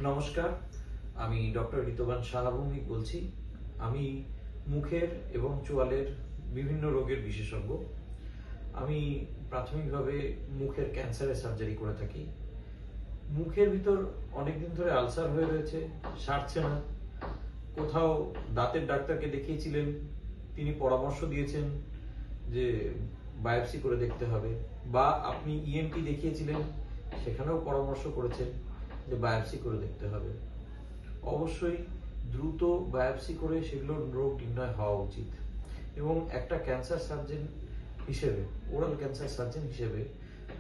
নমস্কার, আমি ডক্টর ঋতবান সাহা ভৌমিক বলছি। আমি মুখের এবং চোয়ালের বিভিন্ন রোগের বিশেষজ্ঞ। আমি প্রাথমিকভাবে মুখের ক্যান্সারের সার্জারি করে থাকি। মুখের ভিতর অনেকদিন ধরে আলসার হয়ে রয়েছে, সারছে না। কোথাও দাঁতের ডাক্তারকে দেখিয়েছিলেন, তিনি পরামর্শ দিয়েছেন যে বায়োপসি করে দেখতে হবে, বা আপনি ইএনটি দেখিয়েছিলেন, সেখানেও পরামর্শ করেছেন যে বায়োপসি করে দেখতে হবে। অবশ্যই দ্রুত বায়োপসি করে সেগুলোর রোগ নির্ণয় হওয়া উচিত। এবং একটা ক্যান্সার সার্জন হিসেবে, ওরাল ক্যান্সার সার্জন হিসেবে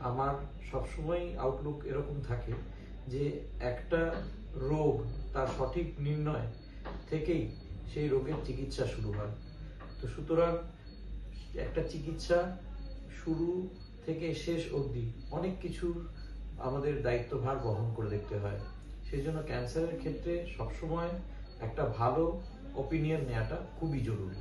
আমার সবসময় আউটলুক এরকম থাকে যে একটা রোগ তার সঠিক নির্ণয় থেকেই সেই রোগের চিকিৎসা শুরু হয়। তো সুতরাং একটা চিকিৎসা শুরু থেকে শেষ অবধি অনেক কিছুর আমাদের দায়িত্বভার বহন করে দেখতে হয়। সেই জন্য ক্যান্সারের ক্ষেত্রে সবসময় একটা ভালো ওপিনিয়ন নেওয়াটা খুবই জরুরি।